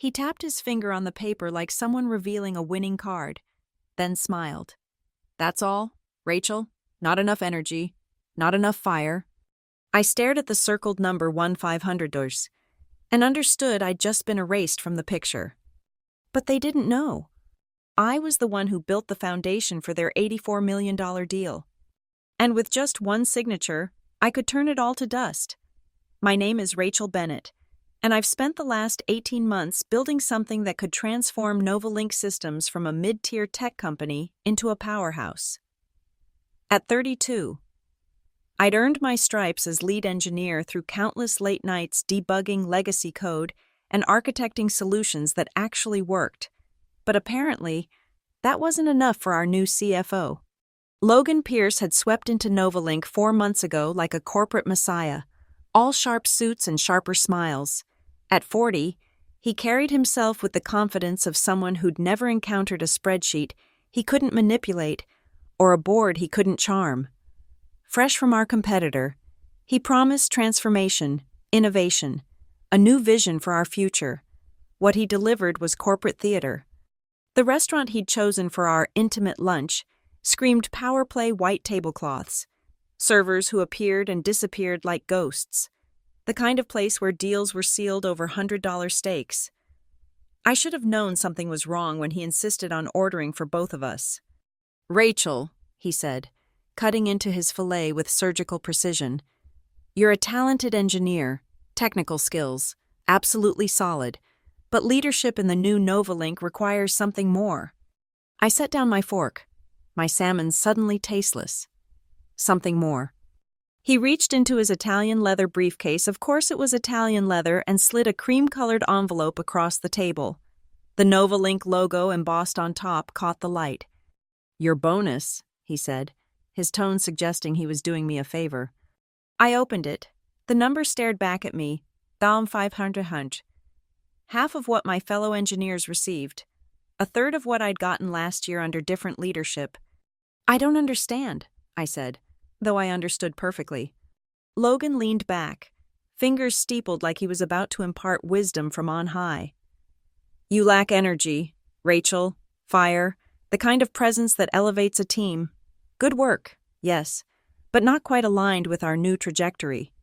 He tapped his finger on the paper like someone revealing a winning card, then smiled. "That's all, Rachel? Not enough energy? Not enough fire?" I stared at the circled number 1500 and understood I'd just been erased from the picture. But they didn't know. I was the one who built the foundation for their $84 million deal. And with just one signature, I could turn it all to dust. My name is Rachel Bennett, and I've spent the last 18 months building something that could transform Novalink Systems from a mid-tier tech company into a powerhouse. At 32, I'd earned my stripes as lead engineer through countless late nights debugging legacy code and architecting solutions that actually worked. But apparently, that wasn't enough for our new CFO. Logan Pierce had swept into Novalink 4 months ago like a corporate messiah, all sharp suits and sharper smiles. At 40, he carried himself with the confidence of someone who'd never encountered a spreadsheet he couldn't manipulate or a board he couldn't charm. Fresh from our competitor, he promised transformation, innovation, a new vision for our future. What he delivered was corporate theater. The restaurant he'd chosen for our intimate lunch screamed power play white tablecloths, servers who appeared and disappeared like ghosts, the kind of place where deals were sealed over $100 steaks. I should have known something was wrong when he insisted on ordering for both of us. "Rachel," he said, cutting into his fillet with surgical precision, "you're a talented engineer, technical skills, absolutely solid, but leadership in the new Novalink requires something more." I set down my fork, my salmon suddenly tasteless. Something more. He reached into his Italian leather briefcase, of course it was Italian leather, and slid a cream-colored envelope across the table. The Novalink logo embossed on top caught the light. "Your bonus," he said, his tone suggesting he was doing me a favor. I opened it. The number stared back at me, 1,500. Half of what my fellow engineers received. A third of what I'd gotten last year under different leadership. "I don't understand," I said, though I understood perfectly. Logan leaned back, fingers steepled like he was about to impart wisdom from on high. "You lack energy, Rachel, fire, the kind of presence that elevates a team. Good work, yes, but not quite aligned with our new trajectory."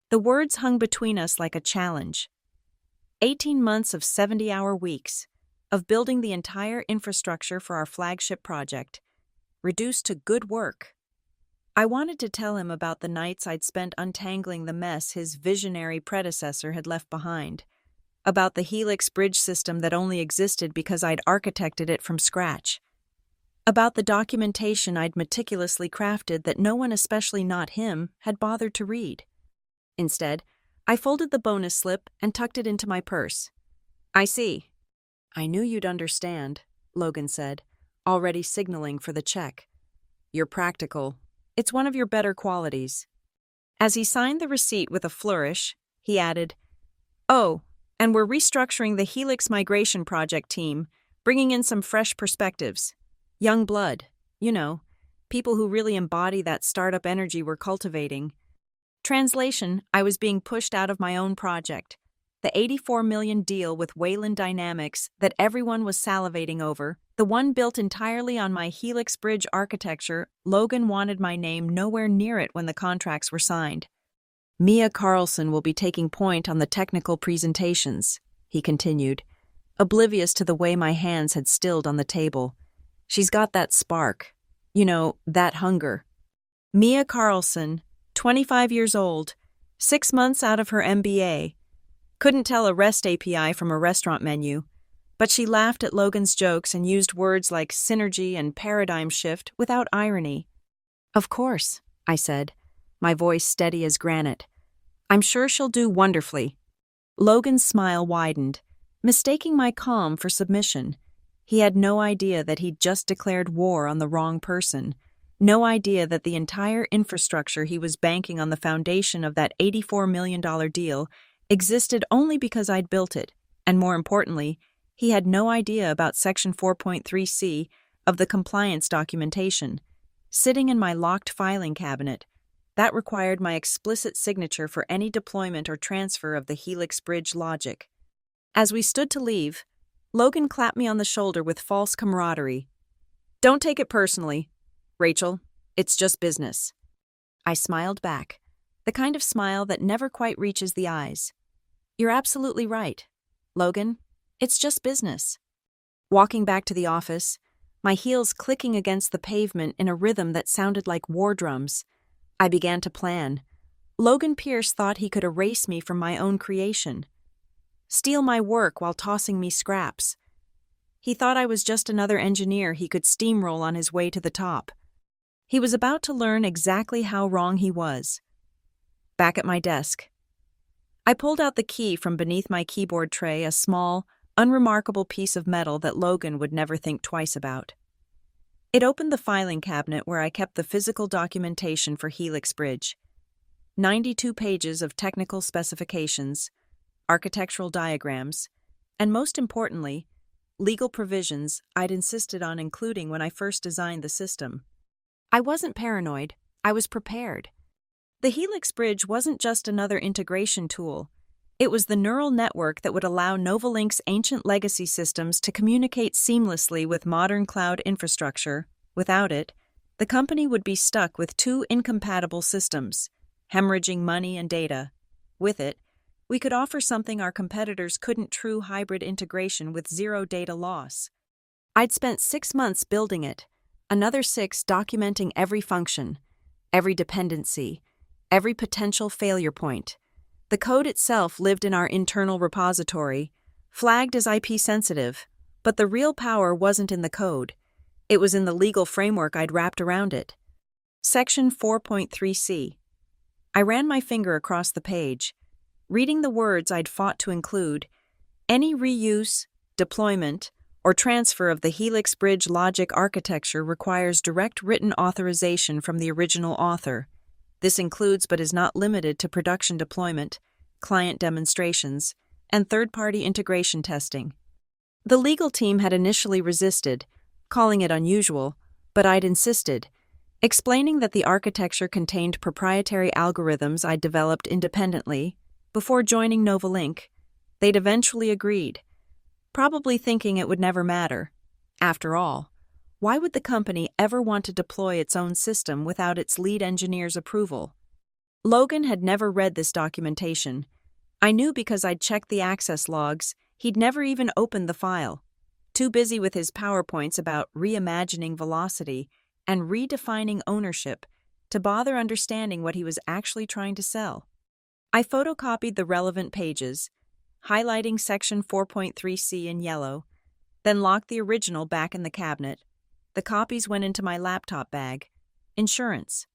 The words hung between us like a challenge. 18 months of 70-hour weeks, of building the entire infrastructure for our flagship project, reduced to good work. I wanted to tell him about the nights I'd spent untangling the mess his visionary predecessor had left behind, about the Helix bridge system that only existed because I'd architected it from scratch, about the documentation I'd meticulously crafted that no one, especially not him, had bothered to read. Instead, I folded the bonus slip and tucked it into my purse. "I see." "I knew you'd understand," Logan said, already signaling for the check. "You're practical. It's one of your better qualities." As he signed the receipt with a flourish, he added, "Oh, and we're restructuring the Helix migration project team, bringing in some fresh perspectives. Young blood, you know, people who really embody that startup energy we're cultivating." Translation, I was being pushed out of my own project. The $84 million deal with Wayland Dynamics that everyone was salivating over, the one built entirely on my Helix Bridge architecture. Logan wanted my name nowhere near it when the contracts were signed. "Mia Carlson will be taking point on the technical presentations," he continued, oblivious to the way my hands had stilled on the table. "She's got that spark. You know, that hunger." Mia Carlson, 25 years old, 6 months out of her MBA. Couldn't tell a REST API from a restaurant menu, but she laughed at Logan's jokes and used words like synergy and paradigm shift without irony. "Of course," I said, my voice steady as granite. "I'm sure she'll do wonderfully." Logan's smile widened, mistaking my calm for submission. He had no idea that he'd just declared war on the wrong person. No idea that the entire infrastructure he was banking on the foundation of that $84 million deal existed only because I'd built it, and more importantly, he had no idea about Section 4.3c of the compliance documentation. Sitting in my locked filing cabinet, that required my explicit signature for any deployment or transfer of the Helix Bridge logic. As we stood to leave, Logan clapped me on the shoulder with false camaraderie. "Don't take it personally, Rachel. It's just business." I smiled back, the kind of smile that never quite reaches the eyes. "You're absolutely right, Logan. It's just business." Walking back to the office, my heels clicking against the pavement in a rhythm that sounded like war drums, I began to plan. Logan Pierce thought he could erase me from my own creation, steal my work while tossing me scraps. He thought I was just another engineer he could steamroll on his way to the top. He was about to learn exactly how wrong he was. Back at my desk, I pulled out the key from beneath my keyboard tray, a small, unremarkable piece of metal that Logan would never think twice about. It opened the filing cabinet where I kept the physical documentation for Helix Bridge. 92 pages of technical specifications, architectural diagrams, and most importantly, legal provisions I'd insisted on including when I first designed the system. I wasn't paranoid, I was prepared. The Helix Bridge wasn't just another integration tool. It was the neural network that would allow Novalink's ancient legacy systems to communicate seamlessly with modern cloud infrastructure. Without it, the company would be stuck with two incompatible systems, hemorrhaging money and data. With it, we could offer something our competitors couldn't: true hybrid integration with zero data loss. I'd spent 6 months building it, another 6 documenting every function, every dependency, every potential failure point. The code itself lived in our internal repository, flagged as IP sensitive, but the real power wasn't in the code. It was in the legal framework I'd wrapped around it. Section 4.3c. I ran my finger across the page, reading the words I'd fought to include. Any reuse, deployment, or transfer of the Helix Bridge logic architecture requires direct written authorization from the original author. This includes but is not limited to production deployment, client demonstrations, and third-party integration testing. The legal team had initially resisted, calling it unusual, but I'd insisted, explaining that the architecture contained proprietary algorithms I'd developed independently. Before joining Novalink, they'd eventually agreed, probably thinking it would never matter. After all, why would the company ever want to deploy its own system without its lead engineer's approval? Logan had never read this documentation. I knew because I'd checked the access logs. He'd never even opened the file, too busy with his PowerPoints about reimagining velocity and redefining ownership to bother understanding what he was actually trying to sell. I photocopied the relevant pages, highlighting section 4.3c in yellow, then locked the original back in the cabinet. The copies went into my laptop bag. Insurance.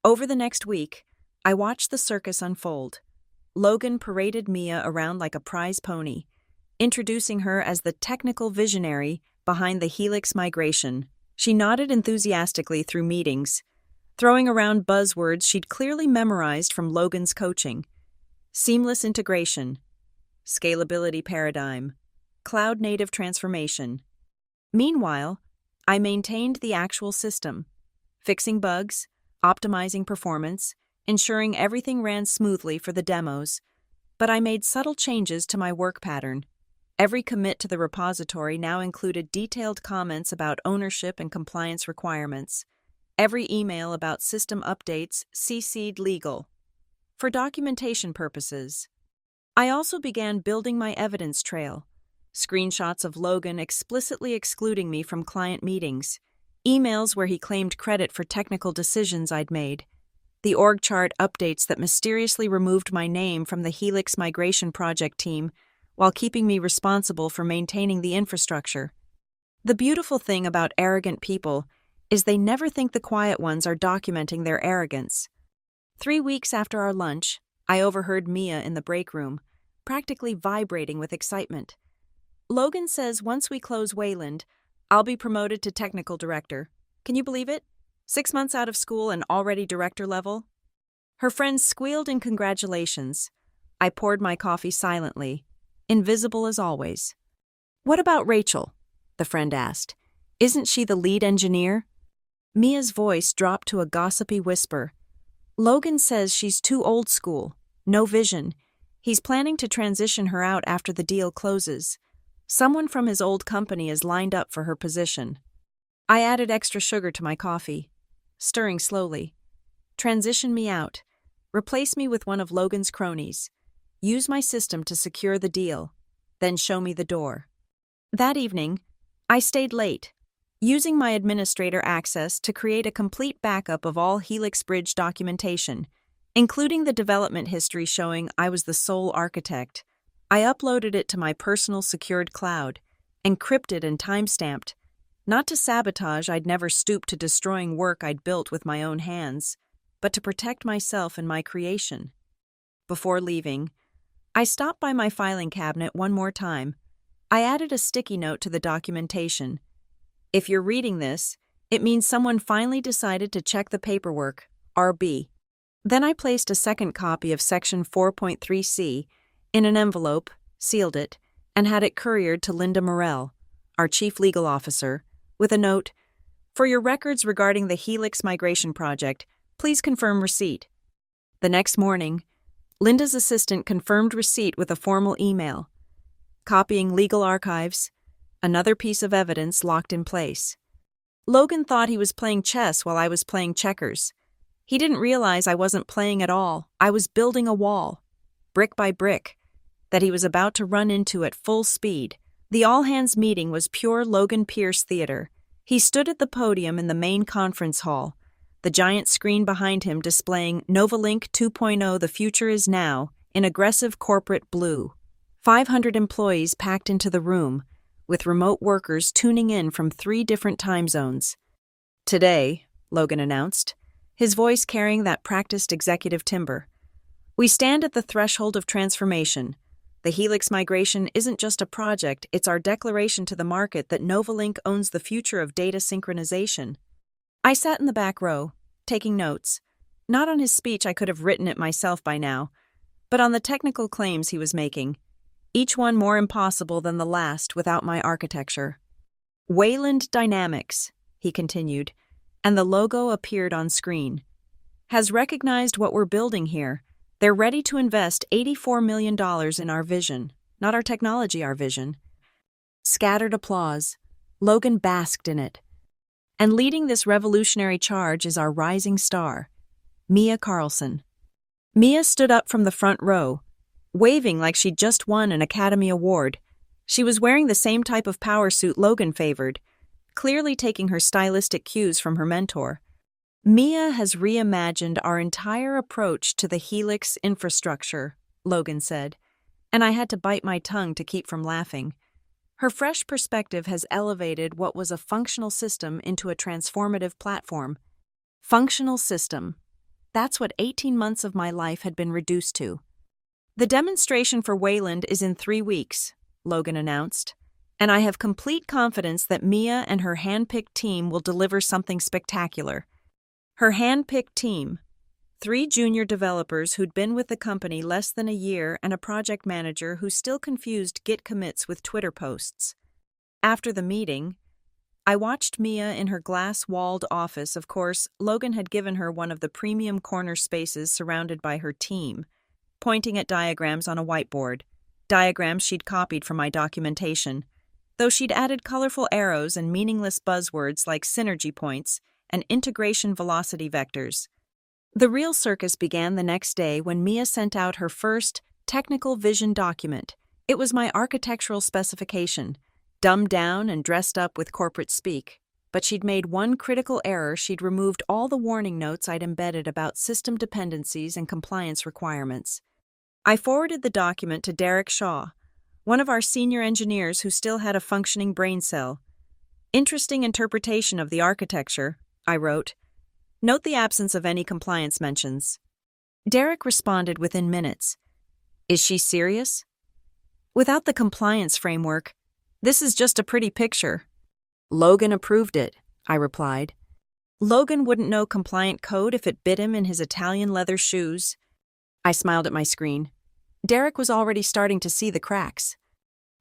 Over the next week, I watched the circus unfold. Logan paraded Mia around like a prize pony, introducing her as the technical visionary behind the Helix migration. She nodded enthusiastically through meetings, throwing around buzzwords she'd clearly memorized from Logan's coaching. Seamless integration, scalability paradigm, cloud-native transformation. Meanwhile, I maintained the actual system, fixing bugs, optimizing performance, ensuring everything ran smoothly for the demos, but I made subtle changes to my work pattern. Every commit to the repository now included detailed comments about ownership and compliance requirements. Every email about system updates CC'd legal. For documentation purposes. I also began building my evidence trail. Screenshots of Logan explicitly excluding me from client meetings, emails where he claimed credit for technical decisions I'd made, the org chart updates that mysteriously removed my name from the Helix migration project team while keeping me responsible for maintaining the infrastructure. The beautiful thing about arrogant people is they never think the quiet ones are documenting their arrogance. 3 weeks after our lunch, I overheard Mia in the break room, practically vibrating with excitement. Logan says once we close Wayland, I'll be promoted to technical director. Can you believe it? 6 months out of school and already director level? Her friends squealed in congratulations. I poured my coffee silently, invisible as always. What about Rachel? The friend asked. Isn't she the lead engineer? Mia's voice dropped to a gossipy whisper. Logan says she's too old school, no vision. He's planning to transition her out after the deal closes. Someone from his old company is lined up for her position. I added extra sugar to my coffee, stirring slowly. Transition me out. Replace me with one of Logan's cronies. Use my system to secure the deal. Then show me the door. That evening, I stayed late, using my administrator access to create a complete backup of all Helix Bridge documentation, including the development history showing I was the sole architect. I uploaded it to my personal secured cloud, encrypted and time-stamped. Not to sabotage, I'd never stooped to destroying work I'd built with my own hands, but to protect myself and my creation. Before leaving, I stopped by my filing cabinet one more time. I added a sticky note to the documentation. If you're reading this, it means someone finally decided to check the paperwork, RB. Then I placed a second copy of Section 4.3c in an envelope, sealed it, and had it couriered to Linda Morell, our chief legal officer, with a note, "For your records regarding the Helix migration project, please confirm receipt." The next morning, Linda's assistant confirmed receipt with a formal email, copying legal archives, another piece of evidence locked in place. Logan thought he was playing chess while I was playing checkers. He didn't realize I wasn't playing at all. I was building a wall, brick by brick, that he was about to run into at full speed. The all-hands meeting was pure Logan Pierce theater. He stood at the podium in the main conference hall, the giant screen behind him displaying Novalink 2.0 The Future Is Now in aggressive corporate blue. 500 employees packed into the room, with remote workers tuning in from 3 different time zones. "Today," Logan announced, his voice carrying that practiced executive timbre, "we stand at the threshold of transformation. The Helix migration isn't just a project, it's our declaration to the market that Novalink owns the future of data synchronization." I sat in the back row, taking notes. Not on his speech, I could have written it myself by now, but on the technical claims he was making, each one more impossible than the last without my architecture. "Wayland Dynamics," he continued, and the logo appeared on screen, "has recognized what we're building here. They're ready to invest $84 million in our vision, not our technology, our vision." Scattered applause. Logan basked in it. And leading this revolutionary charge is our rising star, Mia Carlson. Mia stood up from the front row, waving like she'd just won an Academy Award. She was wearing the same type of power suit Logan favored, clearly taking her stylistic cues from her mentor. "Mia has reimagined our entire approach to the Helix infrastructure," Logan said, and I had to bite my tongue to keep from laughing. Her fresh perspective has elevated what was a functional system into a transformative platform. Functional system. That's what 18 months of my life had been reduced to. "The demonstration for Wayland is in 3 weeks, Logan announced, and I have complete confidence that Mia and her hand-picked team will deliver something spectacular. Her hand-picked team, 3 junior developers who'd been with the company less than a year and a project manager who still confused Git commits with Twitter posts. After the meeting, I watched Mia in her glass-walled office. Of course, Logan had given her one of the premium corner spaces surrounded by her team, pointing at diagrams on a whiteboard, diagrams she'd copied from my documentation, though she'd added colorful arrows and meaningless buzzwords like synergy points and integration velocity vectors. The real circus began the next day when Mia sent out her first technical vision document. It was my architectural specification, dumbed down and dressed up with corporate speak. But she'd made one critical error. She'd removed all the warning notes I'd embedded about system dependencies and compliance requirements. I forwarded the document to Derek Shaw, one of our senior engineers who still had a functioning brain cell. "Interesting interpretation of the architecture," I wrote. "Note the absence of any compliance mentions." Derek responded within minutes. "Is she serious? Without the compliance framework, this is just a pretty picture." "Logan approved it," I replied. "Logan wouldn't know compliant code if it bit him in his Italian leather shoes." I smiled at my screen. Derek was already starting to see the cracks.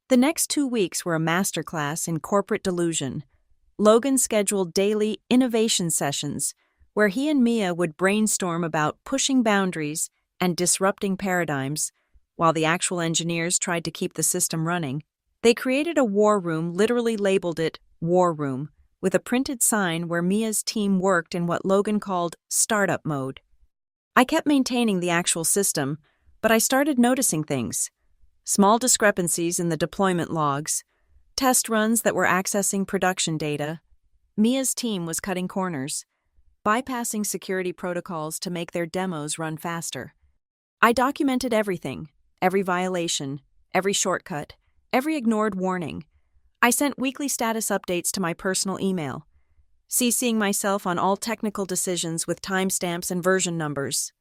The next 2 weeks were a masterclass in corporate delusion. Logan scheduled daily innovation sessions where he and Mia would brainstorm about pushing boundaries and disrupting paradigms, while the actual engineers tried to keep the system running. They created a war room, literally labeled it War Room, with a printed sign where Mia's team worked in what Logan called startup mode. I kept maintaining the actual system, but I started noticing things. Small discrepancies in the deployment logs, test runs that were accessing production data. Mia's team was cutting corners, bypassing security protocols to make their demos run faster. I documented everything, every violation, every shortcut, every ignored warning. I sent weekly status updates to my personal email, CCing myself on all technical decisions with timestamps and version numbers.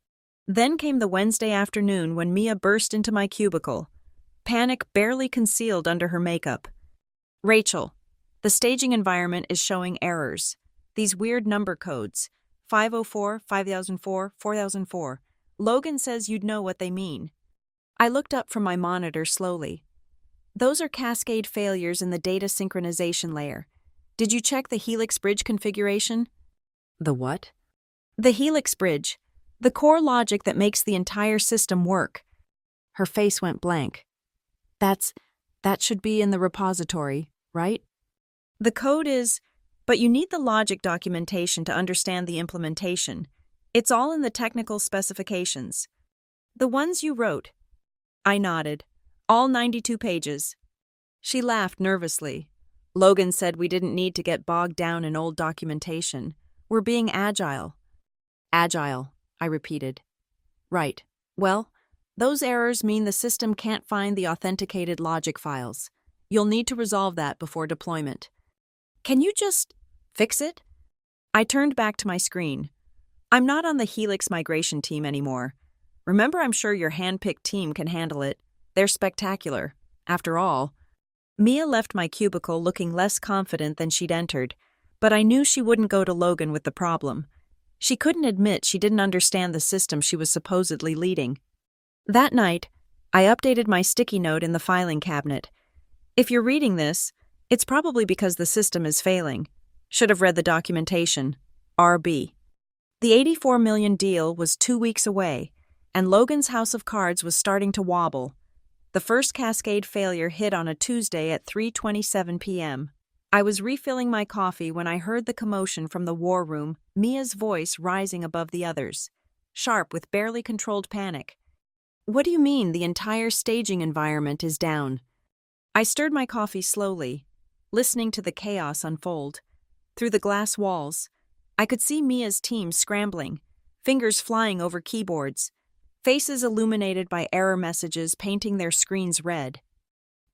Then came the Wednesday afternoon when Mia burst into my cubicle, panic barely concealed under her makeup. "Rachel, the staging environment is showing errors. These weird number codes, 504, 5004, 4004. Logan says you'd know what they mean." I looked up from my monitor slowly. "Those are cascade failures in the data synchronization layer. Did you check the Helix bridge configuration?" "The what?" "The Helix bridge, the core logic that makes the entire system work." Her face went blank. That should be in the repository, right?" "The code is, but you need the logic documentation to understand the implementation. It's all in the technical specifications." "The ones you wrote?" I nodded. "All 92 pages. She laughed nervously. "Logan said we didn't need to get bogged down in old documentation. We're being agile." "Agile," I repeated. "Right. Well, those errors mean the system can't find the authenticated logic files. You'll need to resolve that before deployment." "Can you just fix it?" I turned back to my screen. "I'm not on the Helix migration team anymore. Remember, I'm sure your hand-picked team can handle it. They're spectacular. After all." Mia left my cubicle looking less confident than she'd entered, but I knew she wouldn't go to Logan with the problem. She couldn't admit she didn't understand the system she was supposedly leading. That night, I updated my sticky note in the filing cabinet. "If you're reading this, it's probably because the system is failing. Should have read the documentation. RB." The $84 million deal was 2 weeks away, and Logan's house of cards was starting to wobble. The first cascade failure hit on a Tuesday at 3:27 p.m. I was refilling my coffee when I heard the commotion from the war room, Mia's voice rising above the others, sharp with barely controlled panic. "What do you mean the entire staging environment is down?" I stirred my coffee slowly, listening to the chaos unfold. Through the glass walls, I could see Mia's team scrambling, fingers flying over keyboards, faces illuminated by error messages painting their screens red.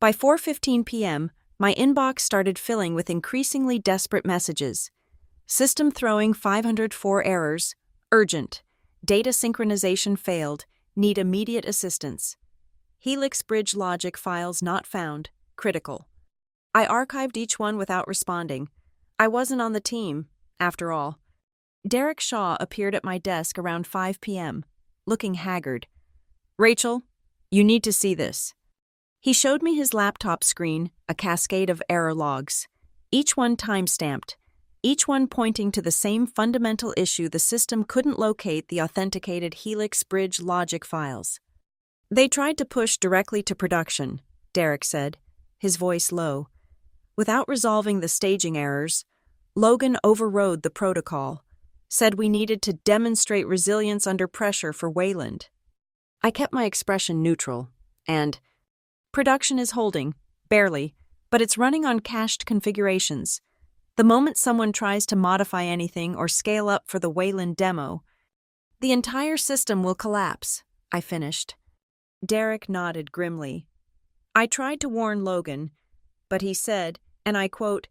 By 4:15 p.m., my inbox started filling with increasingly desperate messages. "System throwing 504 errors. Urgent. Data synchronization failed. Need immediate assistance. Helix bridge logic files not found. Critical." I archived each one without responding. I wasn't on the team, after all. Derek Shaw appeared at my desk around 5 p.m., looking haggard. "Rachel, you need to see this." He showed me his laptop screen, a cascade of error logs, each one time-stamped, each one pointing to the same fundamental issue: the system couldn't locate the authenticated Helix bridge logic files. "They tried to push directly to production," Derek said, his voice low. "Without resolving the staging errors, Logan overrode the protocol, said we needed to demonstrate resilience under pressure for Wayland." I kept my expression neutral, and "Production is holding, barely, but it's running on cached configurations. The moment someone tries to modify anything or scale up for the Wayland demo, the entire system will collapse," I finished. Derek nodded grimly. "I tried to warn Logan, but he said, and I quote,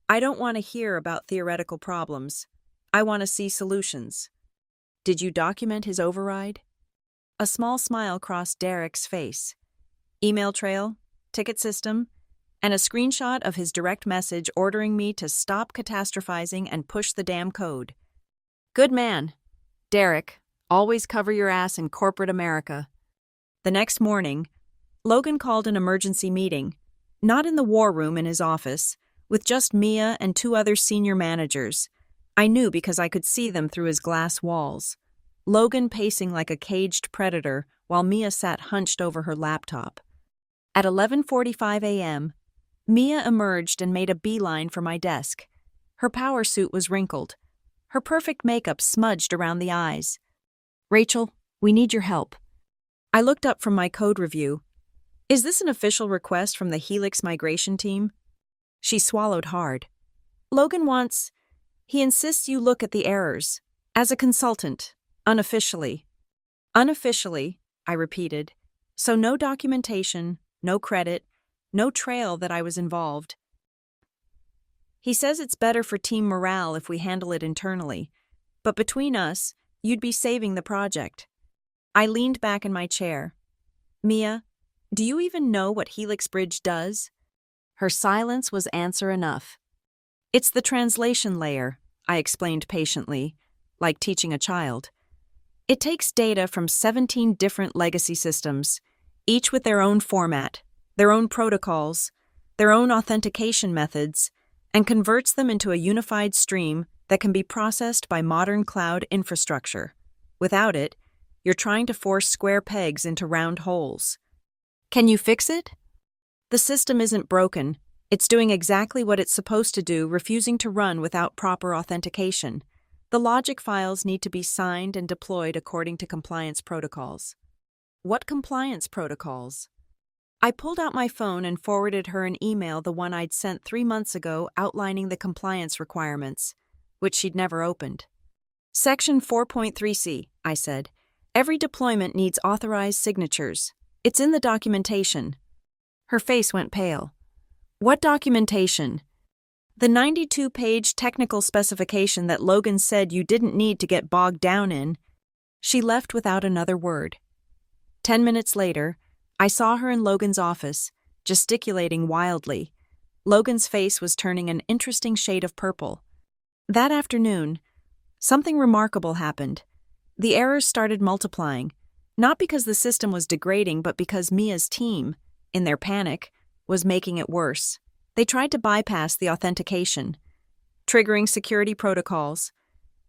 'I don't want to hear about theoretical problems. I want to see solutions.'" "Did you document his override?" A small smile crossed Derek's face. "Email trail, ticket system, and a screenshot of his direct message ordering me to stop catastrophizing and push the damn code." "Good man. Derek, always cover your ass in corporate America." The next morning, Logan called an emergency meeting, not in the war room in his office, with just Mia and 2 other senior managers. I knew because I could see them through his glass walls. Logan pacing like a caged predator, while Mia sat hunched over her laptop. At 11:45 a.m., Mia emerged and made a beeline for my desk. Her power suit was wrinkled, her perfect makeup smudged around the eyes. "Rachel, we need your help." I looked up from my code review. "Is this an official request from the Helix migration team?" She swallowed hard. "Logan wants... He insists you look at the errors. As a consultant, unofficially." "Unofficially," I repeated. "So no documentation, no credit, no trail that I was involved." "He says it's better for team morale if we handle it internally. But between us, you'd be saving the project." I leaned back in my chair. "Mia, do you even know what Helix Bridge does?" Her silence was answer enough. "It's the translation layer," I explained patiently, like teaching a child. "It takes data from 17 different legacy systems, each with their own format, their own protocols, their own authentication methods, and converts them into a unified stream that can be processed by modern cloud infrastructure. Without it, you're trying to force square pegs into round holes." "Can you fix it?" "The system isn't broken. It's doing exactly what it's supposed to do, refusing to run without proper authentication. The logic files need to be signed and deployed according to compliance protocols." "What compliance protocols?" I pulled out my phone and forwarded her an email, the one I'd sent 3 months ago, outlining the compliance requirements, which she'd never opened. "Section 4.3c, I said. "Every deployment needs authorized signatures. It's in the documentation." Her face went pale. "What documentation?" "The 92-page technical specification that Logan said you didn't need to get bogged down in." She left without another word. 10 minutes later, I saw her in Logan's office, gesticulating wildly. Logan's face was turning an interesting shade of purple. That afternoon, something remarkable happened. The errors started multiplying, not because the system was degrading, but because Mia's team, in their panic, was making it worse. They tried to bypass the authentication, triggering security protocols.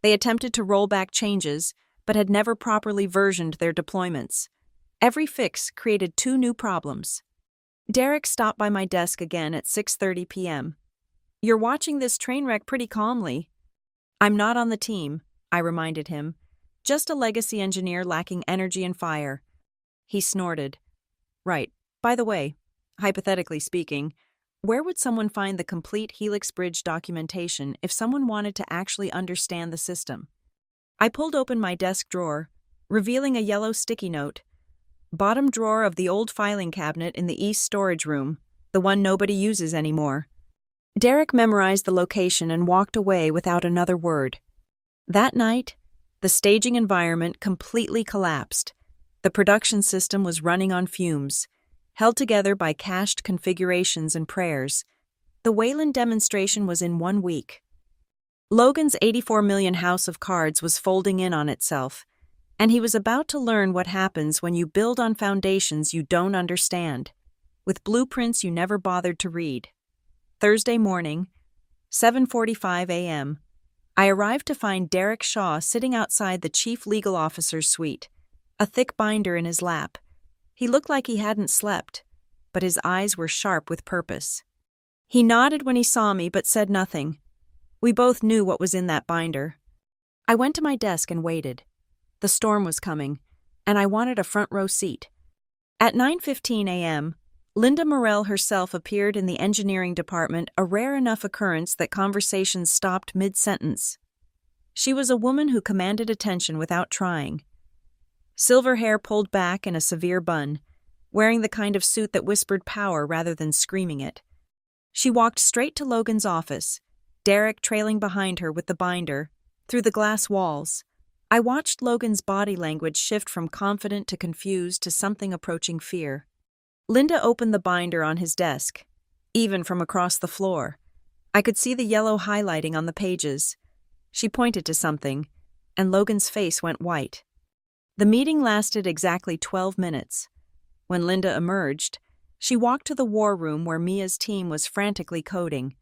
They attempted to roll back changes, but had never properly versioned their deployments. Every fix created 2 new problems. Derek stopped by my desk again at 6:30 p.m. "You're watching this train wreck pretty calmly." "I'm not on the team," I reminded him. "Just a legacy engineer lacking energy and fire." He snorted. "Right. By the way, hypothetically speaking, where would someone find the complete Helix Bridge documentation if someone wanted to actually understand the system?" I pulled open my desk drawer, revealing a yellow sticky note. "Bottom drawer of the old filing cabinet in the east storage room, the one nobody uses anymore." Derek memorized the location and walked away without another word. That night, the staging environment completely collapsed. The production system was running on fumes, held together by cached configurations and prayers. The Wayland demonstration was in 1 week. Logan's 84 million house of cards was folding in on itself, and he was about to learn what happens when you build on foundations you don't understand, with blueprints you never bothered to read. Thursday morning, 7:45 a.m., I arrived to find Derek Shaw sitting outside the chief legal officer's suite, a thick binder in his lap. He looked like he hadn't slept, but his eyes were sharp with purpose. He nodded when he saw me but said nothing. We both knew what was in that binder. I went to my desk and waited. The storm was coming, and I wanted a front-row seat. At 9:15 a.m., Linda Morell herself appeared in the engineering department, a rare enough occurrence that conversations stopped mid-sentence. She was a woman who commanded attention without trying. Silver hair pulled back in a severe bun, wearing the kind of suit that whispered power rather than screaming it. She walked straight to Logan's office, Derek trailing behind her with the binder, through the glass walls. I watched Logan's body language shift from confident to confused to something approaching fear. Linda opened the binder on his desk, even from across the floor. I could see the yellow highlighting on the pages. She pointed to something, and Logan's face went white. The meeting lasted exactly 12 minutes. When Linda emerged, she walked to the war room where Mia's team was frantically coding.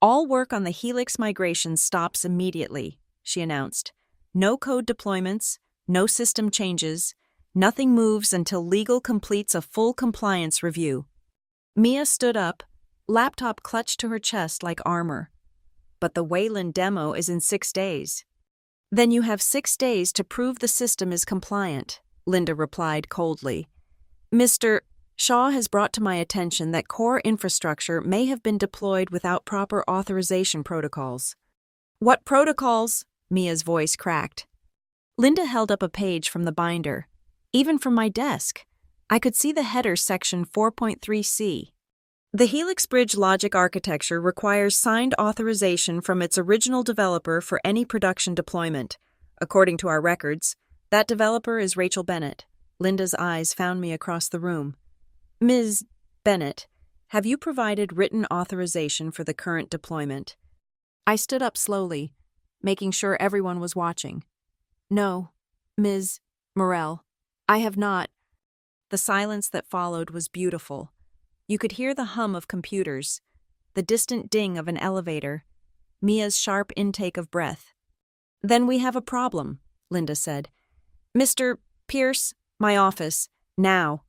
"All work on the Helix migration stops immediately," she announced. "No code deployments, no system changes. Nothing moves until legal completes a full compliance review. Mia stood up, laptop clutched to her chest like armor. But the Wayland demo is in 6 days. Then you have 6 days to prove the system is compliant, Linda replied coldly. Mr. Shaw has brought to my attention that core infrastructure may have been deployed without proper authorization protocols. What protocols? Mia's voice cracked. Linda held up a page from the binder. Even from my desk, I could see the header section 4.3c. The Helix Bridge logic architecture requires signed authorization from its original developer for any production deployment. According to our records, that developer is Rachel Bennett. Linda's eyes found me across the room. Ms. Bennett, have you provided written authorization for the current deployment? I stood up slowly, making sure everyone was watching. No, Ms. Morell, I have not. The silence that followed was beautiful. You could hear the hum of computers, the distant ding of an elevator, Mia's sharp intake of breath. Then we have a problem, Linda said. Mr. Pierce, my office, now.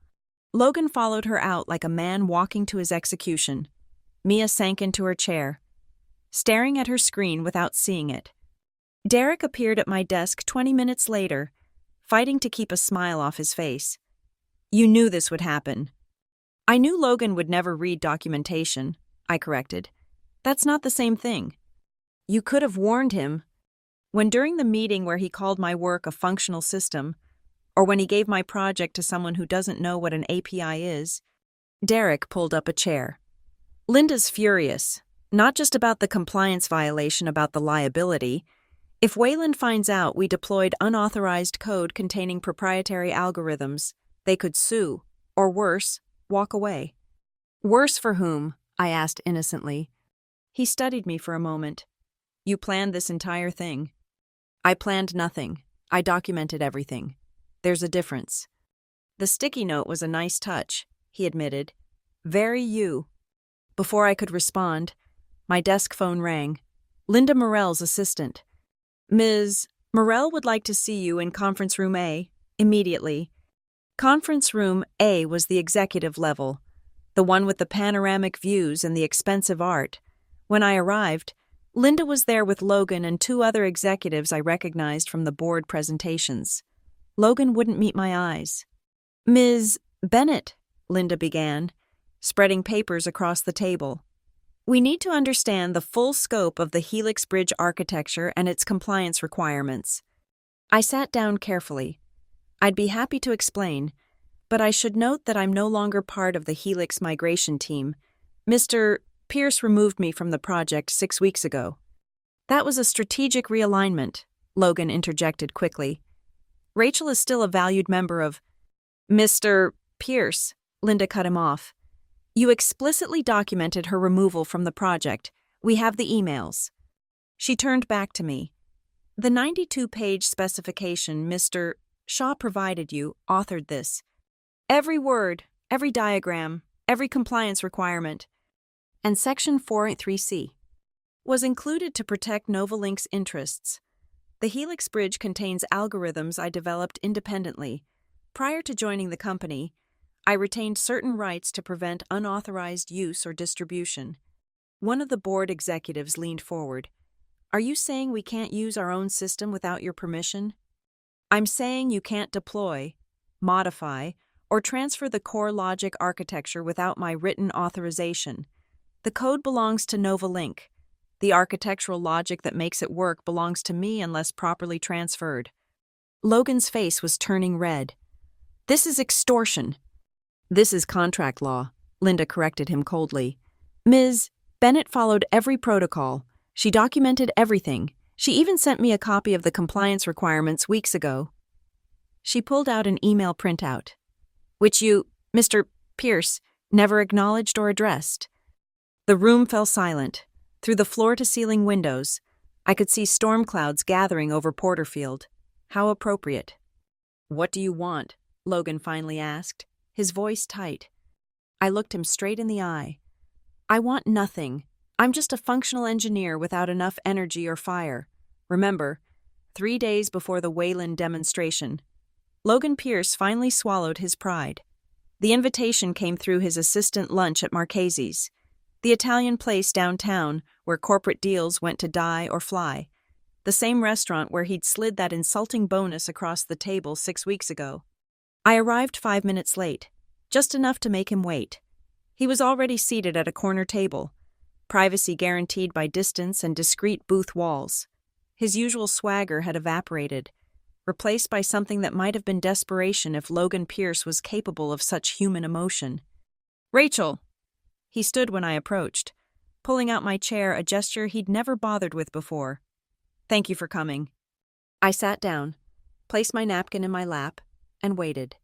Logan followed her out like a man walking to his execution. Mia sank into her chair, staring at her screen without seeing it. Derek appeared at my desk 20 minutes later, fighting to keep a smile off his face. You knew this would happen. I knew Logan would never read documentation, I corrected. That's not the same thing. You could have warned him. When during the meeting where he called my work a functional system, or when he gave my project to someone who doesn't know what an API is, Derek pulled up a chair. Linda's furious, not just about the compliance violation, about the liability. If Wayland finds out we deployed unauthorized code containing proprietary algorithms, they could sue, or worse, walk away. Worse for whom? I asked innocently. He studied me for a moment. You planned this entire thing. I planned nothing. I documented everything. There's a difference. The sticky note was a nice touch, he admitted. Very you. Before I could respond, my desk phone rang. Linda Morell's assistant. Ms. Morell would like to see you in conference room A, immediately. Conference room A was the executive level, the one with the panoramic views and the expensive art. When I arrived, Linda was there with Logan and 2 other executives I recognized from the board presentations. Logan wouldn't meet my eyes. Ms. Bennett, Linda began, spreading papers across the table. We need to understand the full scope of the Helix Bridge architecture and its compliance requirements. I sat down carefully. I'd be happy to explain, but I should note that I'm no longer part of the Helix migration team. Mr. Pierce removed me from the project 6 weeks ago. That was a strategic realignment, Logan interjected quickly. Rachel is still a valued member of... Mr. Pierce, Linda cut him off. You explicitly documented her removal from the project. We have the emails. She turned back to me. The 92-page specification Mr. Shaw provided you authored this. Every word, every diagram, every compliance requirement. And Section 4.3c was included to protect Novalink's interests. The Helix Bridge contains algorithms I developed independently. Prior to joining the company, I retained certain rights to prevent unauthorized use or distribution. One of the board executives leaned forward. Are you saying we can't use our own system without your permission? I'm saying you can't deploy, modify, or transfer the core logic architecture without my written authorization. The code belongs to Novalink. The architectural logic that makes it work belongs to me unless properly transferred. Logan's face was turning red. This is extortion. This is contract law, Linda corrected him coldly. Ms. Bennett followed every protocol. She documented everything. She even sent me a copy of the compliance requirements weeks ago. She pulled out an email printout, which you, Mr. Pierce, never acknowledged or addressed. The room fell silent. Through the floor-to-ceiling windows, I could see storm clouds gathering over Porterfield. How appropriate. What do you want? Logan finally asked, his voice tight. I looked him straight in the eye. I want nothing. I'm just a functional engineer without enough energy or fire. Remember, 3 days before the Wayland demonstration. Logan Pierce finally swallowed his pride. The invitation came through his assistant lunch at Marchese's, the Italian place downtown where corporate deals went to die or fly, the same restaurant where he'd slid that insulting bonus across the table 6 weeks ago. I arrived 5 minutes late, just enough to make him wait. He was already seated at a corner table, privacy guaranteed by distance and discreet booth walls. His usual swagger had evaporated, replaced by something that might have been desperation if Logan Pierce was capable of such human emotion. "Rachel!" He stood when I approached, pulling out my chair, a gesture he'd never bothered with before. "Thank you for coming." I sat down, placed my napkin in my lap, and waited.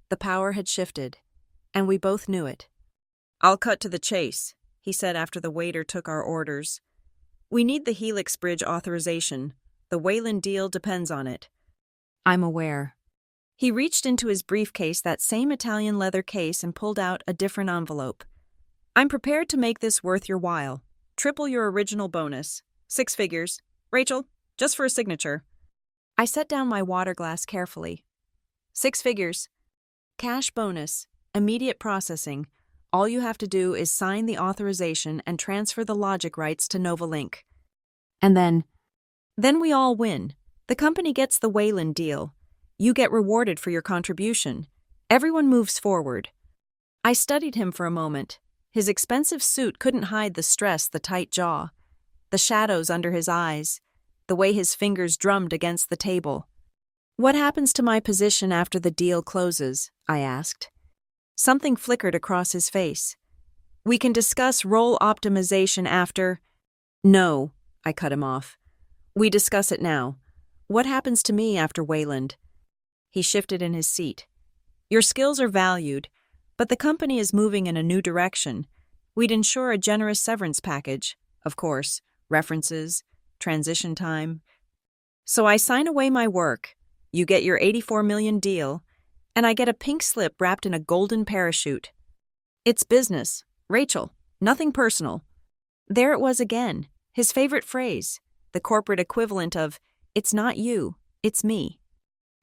The power had shifted, and we both knew it. "I'll cut to the chase," he said after the waiter took our orders. "We need the Helix Bridge authorization. The Wayland deal depends on it." "I'm aware." He reached into his briefcase, that same Italian leather case, and pulled out a different envelope. "I'm prepared to make this worth your while. Triple your original bonus. 6 figures. Rachel, just for a signature." I set down my water glass carefully. 6 figures. Cash bonus. Immediate processing. All you have to do is sign the authorization and transfer the logic rights to Novalink. And then we all win. The company gets the Wayland deal. You get rewarded for your contribution. Everyone moves forward. I studied him for a moment. His expensive suit couldn't hide the stress, the tight jaw, the shadows under his eyes, the way his fingers drummed against the table. "What happens to my position after the deal closes?" I asked. Something flickered across his face. "We can discuss role optimization after—" "No," I cut him off. "We discuss it now. What happens to me after Wayland?" He shifted in his seat. "Your skills are valued, but the company is moving in a new direction. We'd ensure a generous severance package, of course, references, transition time. So I sign away my work. You get your $84 million deal, and I get a pink slip wrapped in a golden parachute. It's business, Rachel, nothing personal." There it was again, his favorite phrase, the corporate equivalent of, "It's not you, it's me."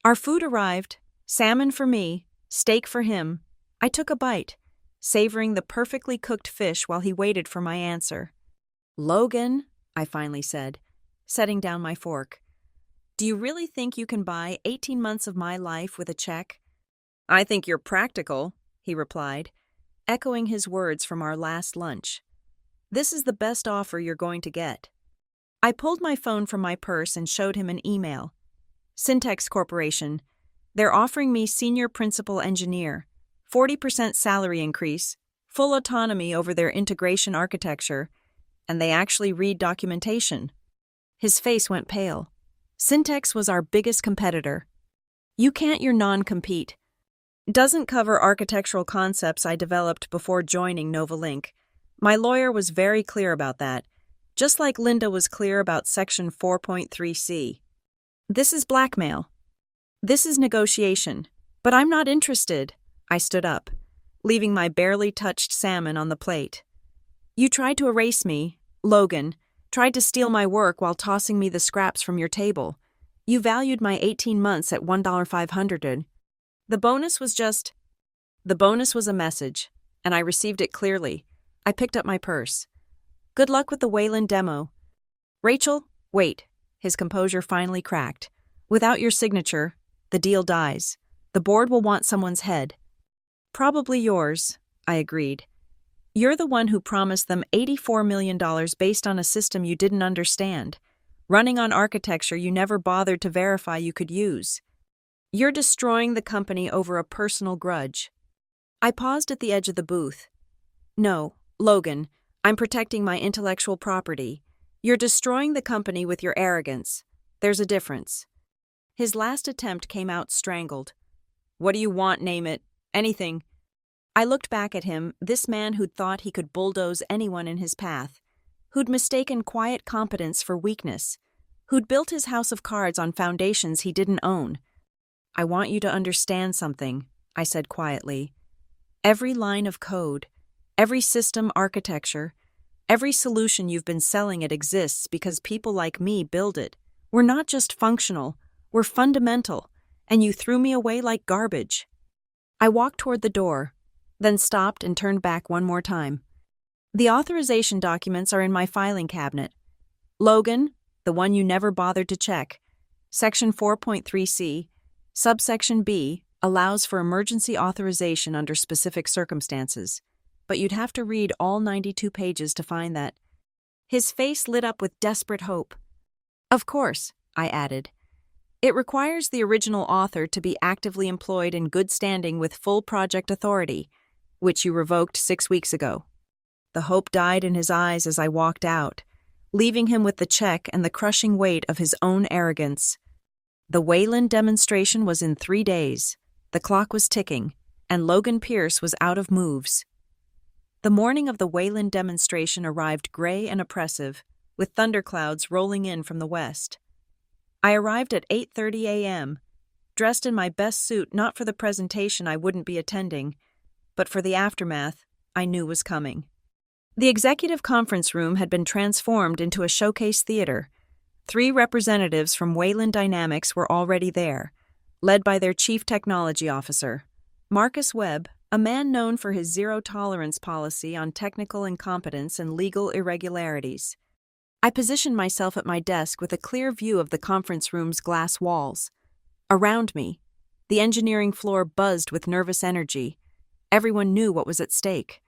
Our food arrived, salmon for me, steak for him. I took a bite, savoring the perfectly cooked fish while he waited for my answer. "Logan," I finally said, setting down my fork, "do you really think you can buy 18 months of my life with a check?" "I think you're practical," he replied, echoing his words from our last lunch. "This is the best offer you're going to get." I pulled my phone from my purse and showed him an email. "Syntex Corporation. They're offering me senior principal engineer, 40% salary increase, full autonomy over their integration architecture, and they actually read documentation." His face went pale. "Syntex was our biggest competitor." "You can't, your non-compete. Doesn't cover architectural concepts I developed before joining Novalink. My lawyer was very clear about that, just like Linda was clear about Section 4.3c. This is blackmail. This is negotiation. But I'm not interested." I stood up, leaving my barely touched salmon on the plate. "You tried to erase me, Logan, tried to steal my work while tossing me the scraps from your table. You valued my 18 months at $1,500. The bonus was a message, and I received it clearly. I picked up my purse. "Good luck with the Wayland demo." "Rachel, wait." His composure finally cracked. "Without your signature, the deal dies. The board will want someone's head." "Probably yours," I agreed. "You're the one who promised them $84 million based on a system you didn't understand, running on architecture you never bothered to verify you could use. You're destroying the company over a personal grudge." I paused at the edge of the booth. "No, Logan, I'm protecting my intellectual property. You're destroying the company with your arrogance. There's a difference." His last attempt came out strangled. "What do you want, name it? Anything." I looked back at him, this man who'd thought he could bulldoze anyone in his path, who'd mistaken quiet competence for weakness, who'd built his house of cards on foundations he didn't own. "I want you to understand something," I said quietly. "Every line of code, every system architecture, every solution you've been selling it exists because people like me build it. We're not just functional, we're fundamental, and you threw me away like garbage." I walked toward the door, then stopped and turned back one more time. "The authorization documents are in my filing cabinet. Logan, the one you never bothered to check, Section 4.3c, subsection B, allows for emergency authorization under specific circumstances, but you'd have to read all 92 pages to find that." His face lit up with desperate hope. "Of course," I added. "It requires the original author to be actively employed in good standing with full project authority, which you revoked 6 weeks ago." The hope died in his eyes as I walked out, leaving him with the check and the crushing weight of his own arrogance. The Wayland demonstration was in 3 days, the clock was ticking, and Logan Pierce was out of moves. The morning of the Wayland demonstration arrived gray and oppressive, with thunderclouds rolling in from the west. I arrived at 8:30 a.m., dressed in my best suit not for the presentation I wouldn't be attending, but for the aftermath I knew was coming. The executive conference room had been transformed into a showcase theater. 3 representatives from Wayland Dynamics were already there, led by their chief technology officer, Marcus Webb, a man known for his zero-tolerance policy on technical incompetence and legal irregularities. I positioned myself at my desk with a clear view of the conference room's glass walls. Around me, the engineering floor buzzed with nervous energy. Everyone knew what was at stake.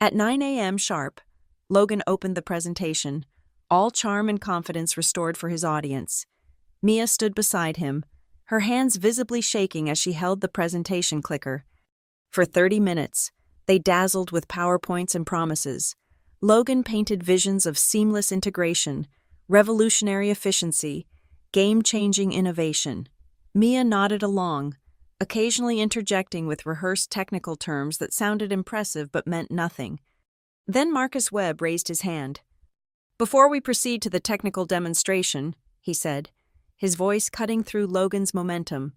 At 9 a.m. sharp, Logan opened the presentation, all charm and confidence restored for his audience. Mia stood beside him, her hands visibly shaking as she held the presentation clicker. For 30 minutes, they dazzled with PowerPoints and promises. Logan painted visions of seamless integration, revolutionary efficiency, game-changing innovation. Mia nodded along, occasionally interjecting with rehearsed technical terms that sounded impressive but meant nothing. Then Marcus Webb raised his hand. "Before we proceed to the technical demonstration," he said, his voice cutting through Logan's momentum,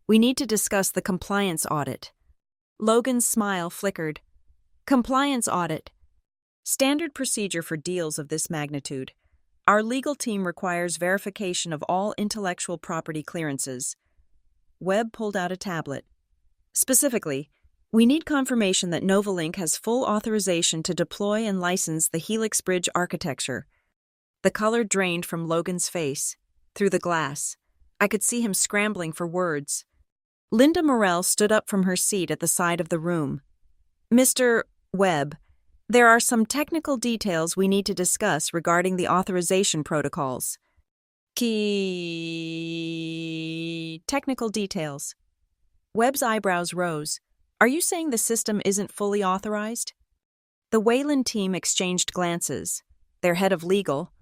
"we need to discuss the compliance audit." Logan's smile flickered. "Compliance audit. Standard procedure for deals of this magnitude. Our legal team requires verification of all intellectual property clearances." Webb pulled out a tablet. "Specifically, we need confirmation that Novalink has full authorization to deploy and license the Helix Bridge architecture." The color drained from Logan's face. Through the glass, I could see him scrambling for words. Linda Morell stood up from her seat at the side of the room. "Mr. Webb, there are some technical details we need to discuss regarding the authorization protocols." "Key technical details." Webb's eyebrows rose. "Are you saying the system isn't fully authorized?" The Wayland team exchanged glances. Their head of legal,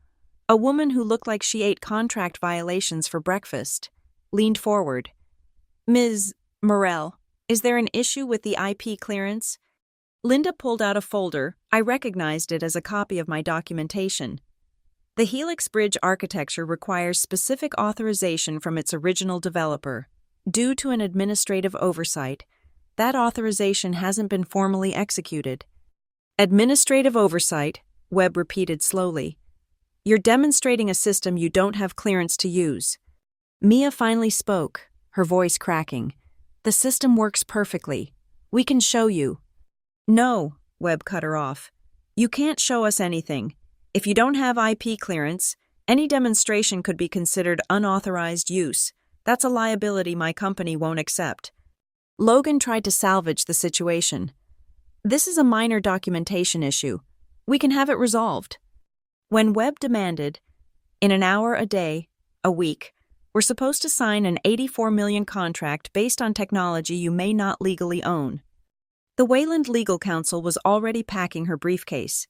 a woman who looked like she ate contract violations for breakfast, leaned forward. "Ms. Morell, is there an issue with the IP clearance?" Linda pulled out a folder. I recognized it as a copy of my documentation. The Helix Bridge architecture requires specific authorization from its original developer. Due to an administrative oversight, that authorization hasn't been formally executed. "Administrative oversight," Webb repeated slowly. "You're demonstrating a system you don't have clearance to use." Mia finally spoke, her voice cracking. "The system works perfectly. We can show you." "No," Webb cut her off. "You can't show us anything. If you don't have IP clearance, any demonstration could be considered unauthorized use. That's a liability my company won't accept." Logan tried to salvage the situation. "This is a minor documentation issue. We can have it resolved." When Webb demanded, "In an hour a day, a week, we're supposed to sign an $84 million contract based on technology you may not legally own." The Wayland Legal Counsel was already packing her briefcase.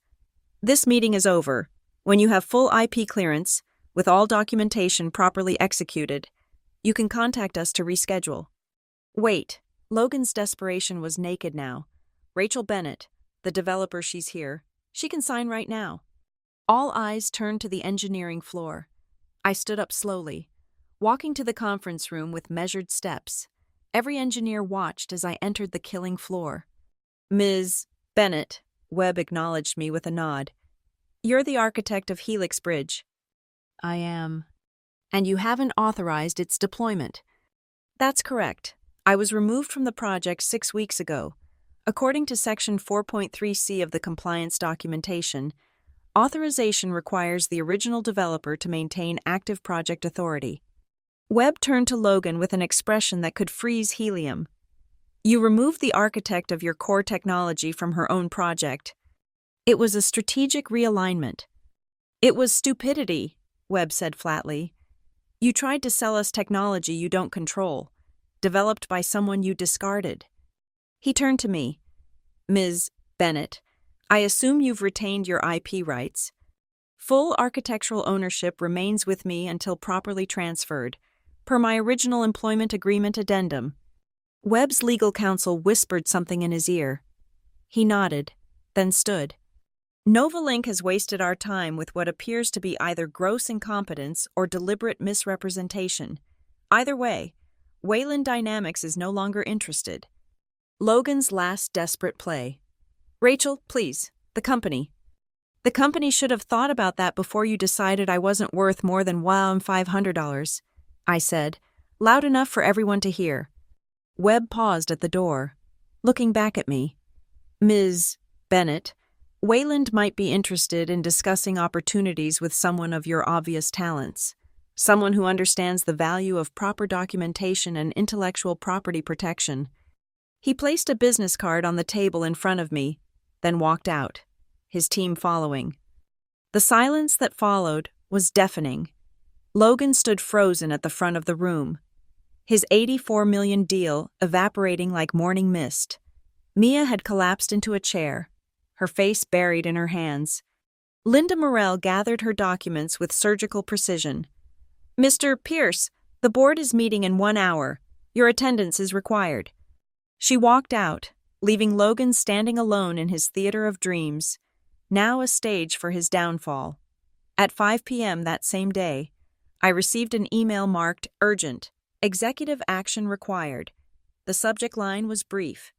"This meeting is over. When you have full IP clearance, with all documentation properly executed, you can contact us to reschedule." "Wait." Logan's desperation was naked now. "Rachel Bennett, the developer, she's here. She can sign right now." All eyes turned to the engineering floor. I stood up slowly, walking to the conference room with measured steps. Every engineer watched as I entered the killing floor. "Ms. Bennett," Webb acknowledged me with a nod. "You're the architect of Helix Bridge." "I am." "And you haven't authorized its deployment." That's correct. I was removed from the project 6 weeks ago. According to Section 4.3c of the compliance documentation, authorization requires the original developer to maintain active project authority. Webb turned to Logan with an expression that could freeze helium. You removed the architect of your core technology from her own project. It was a strategic realignment. It was stupidity, Webb said flatly. You tried to sell us technology you don't control, developed by someone you discarded. He turned to me. Ms. Bennett, I assume you've retained your IP rights. Full architectural ownership remains with me until properly transferred, per my original employment agreement addendum. Webb's legal counsel whispered something in his ear. He nodded, then stood. Novalink has wasted our time with what appears to be either gross incompetence or deliberate misrepresentation. Either way, Wayland Dynamics is no longer interested. Logan's last desperate play. Rachel, please, the company. The company should have thought about that before you decided I wasn't worth more than $500, I said, loud enough for everyone to hear. Webb paused at the door, looking back at me. Ms. Bennett, Wayland might be interested in discussing opportunities with someone of your obvious talents, someone who understands the value of proper documentation and intellectual property protection. He placed a business card on the table in front of me, then walked out, his team following. The silence that followed was deafening. Logan stood frozen at the front of the room, his $84 million deal evaporating like morning mist. Mia had collapsed into a chair, her face buried in her hands. Linda Morell gathered her documents with surgical precision. Mr. Pierce, the board is meeting in 1 hour. Your attendance is required. She walked out, leaving Logan standing alone in his theater of dreams, now a stage for his downfall. At 5 p.m. that same day, I received an email marked Urgent, Executive Action Required. The subject line was brief.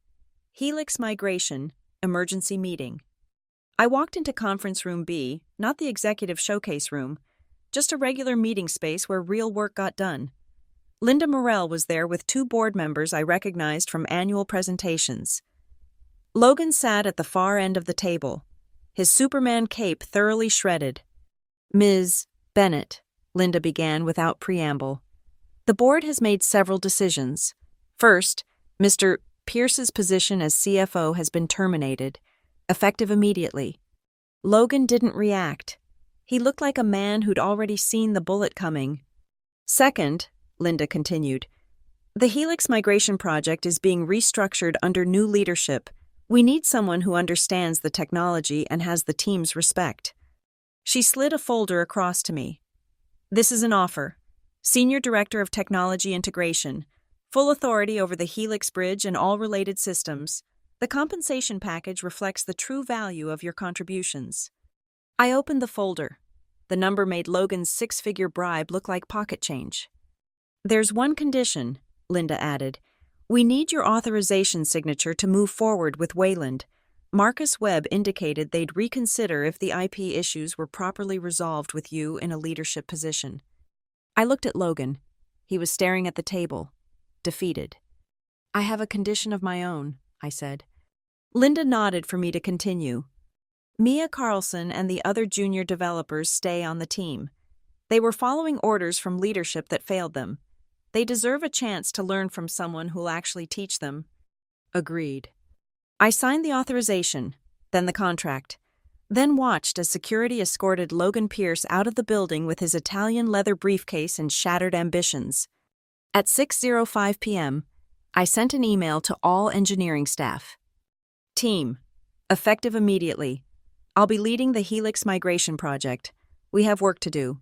Helix Migration, Emergency Meeting. I walked into Conference Room B, not the executive showcase room, just a regular meeting space where real work got done. Linda Morell was there with 2 board members I recognized from annual presentations. Logan sat at the far end of the table, his Superman cape thoroughly shredded. Ms. Bennett, Linda began without preamble. The board has made several decisions. First, Mr. Pierce's position as CFO has been terminated, effective immediately. Logan didn't react. He looked like a man who'd already seen the bullet coming. Second, Linda continued, the Helix migration project is being restructured under new leadership. We need someone who understands the technology and has the team's respect. She slid a folder across to me. This is an offer. Senior Director of Technology Integration. Full authority over the Helix Bridge and all related systems. The compensation package reflects the true value of your contributions. I opened the folder. The number made Logan's 6-figure bribe look like pocket change. There's one condition, Linda added. We need your authorization signature to move forward with Wayland. Marcus Webb indicated they'd reconsider if the IP issues were properly resolved with you in a leadership position. I looked at Logan. He was staring at the table, defeated. I have a condition of my own, I said. Linda nodded for me to continue. Mia Carlson and the other junior developers stay on the team. They were following orders from leadership that failed them. They deserve a chance to learn from someone who'll actually teach them. Agreed. I signed the authorization, then the contract, then watched as security escorted Logan Pierce out of the building with his Italian leather briefcase and shattered ambitions. At 6:05 p.m., I sent an email to all engineering staff. Team, effective immediately. I'll be leading the Helix migration project. We have work to do.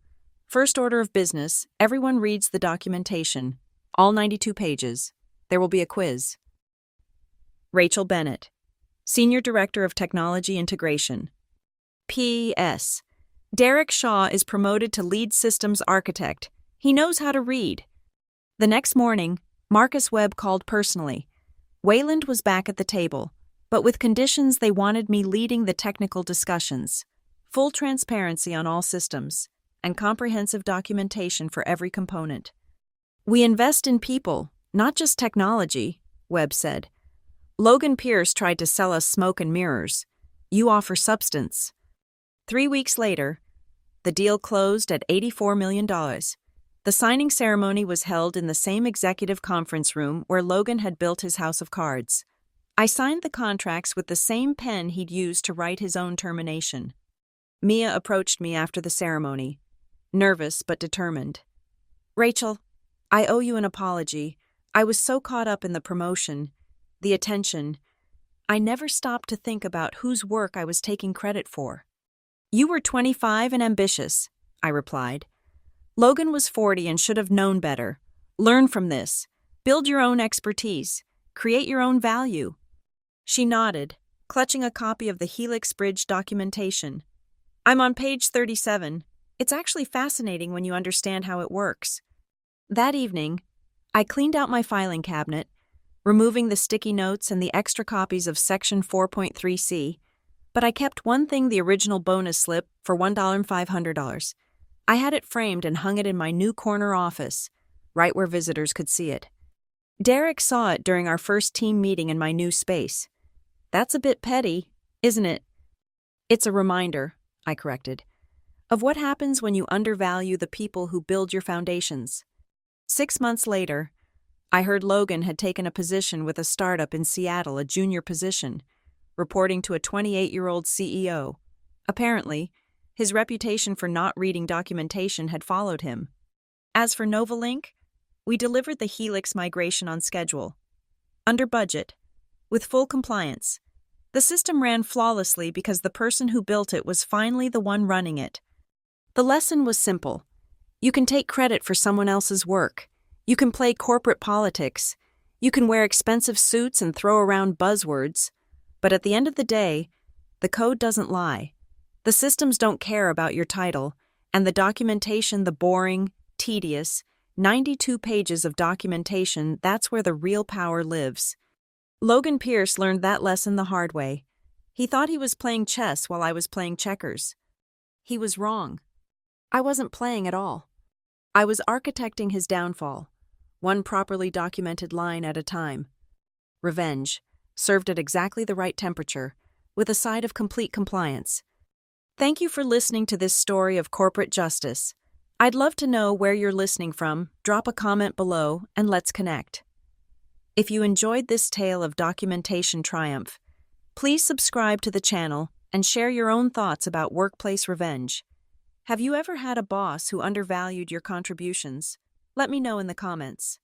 First order of business, everyone reads the documentation, all 92 pages. There will be a quiz. Rachel Bennett, Senior Director of Technology Integration. P.S. Derek Shaw is promoted to Lead Systems Architect. He knows how to read. The next morning, Marcus Webb called personally. Wayland was back at the table, but with conditions they wanted me leading the technical discussions, full transparency on all systems, and comprehensive documentation for every component. We invest in people, Not just technology, Webb said. Logan Pierce tried to sell us smoke and mirrors. You offer substance. 3 weeks later, the deal closed at $84 million. The signing ceremony was held in the same executive conference room where Logan had built his house of cards. I signed the contracts with the same pen he'd used to write his own termination. Mia approached me after the ceremony, nervous but determined. Rachel, I owe you an apology. I was so caught up in the promotion, the attention. I never stopped to think about whose work I was taking credit for. You were 25 and ambitious, I replied. Logan was 40 and should have known better. Learn from this. Build your own expertise. Create your own value. She nodded, clutching a copy of the Helix Bridge documentation. I'm on page 37. It's actually fascinating when you understand how it works. That evening, I cleaned out my filing cabinet, removing the sticky notes and the extra copies of Section 4.3c, but I kept one thing, the original bonus slip, for $1,500. I had it framed and hung it in my new corner office, right where visitors could see it. Derek saw it during our first team meeting in my new space. That's a bit petty, isn't it? It's a reminder, I corrected, of what happens when you undervalue the people who build your foundations. 6 months later, I heard Logan had taken a position with a startup in Seattle, a junior position, reporting to a 28-year-old CEO. Apparently, his reputation for not reading documentation had followed him. As for Novalink, we delivered the Helix migration on schedule, under budget, with full compliance. The system ran flawlessly because the person who built it was finally the one running it. The lesson was simple. You can take credit for someone else's work. You can play corporate politics. You can wear expensive suits and throw around buzzwords. But at the end of the day, the code doesn't lie. The systems don't care about your title, and the documentation, the boring, tedious, 92 pages of documentation, that's where the real power lives. Logan Pierce learned that lesson the hard way. He thought he was playing chess while I was playing checkers. He was wrong. I wasn't playing at all. I was architecting his downfall, one properly documented line at a time. Revenge, served at exactly the right temperature, with a side of complete compliance. Thank you for listening to this story of corporate justice. I'd love to know where you're listening from. Drop a comment below and let's connect. If you enjoyed this tale of documentation triumph, please subscribe to the channel and share your own thoughts about workplace revenge. Have you ever had a boss who undervalued your contributions? Let me know in the comments.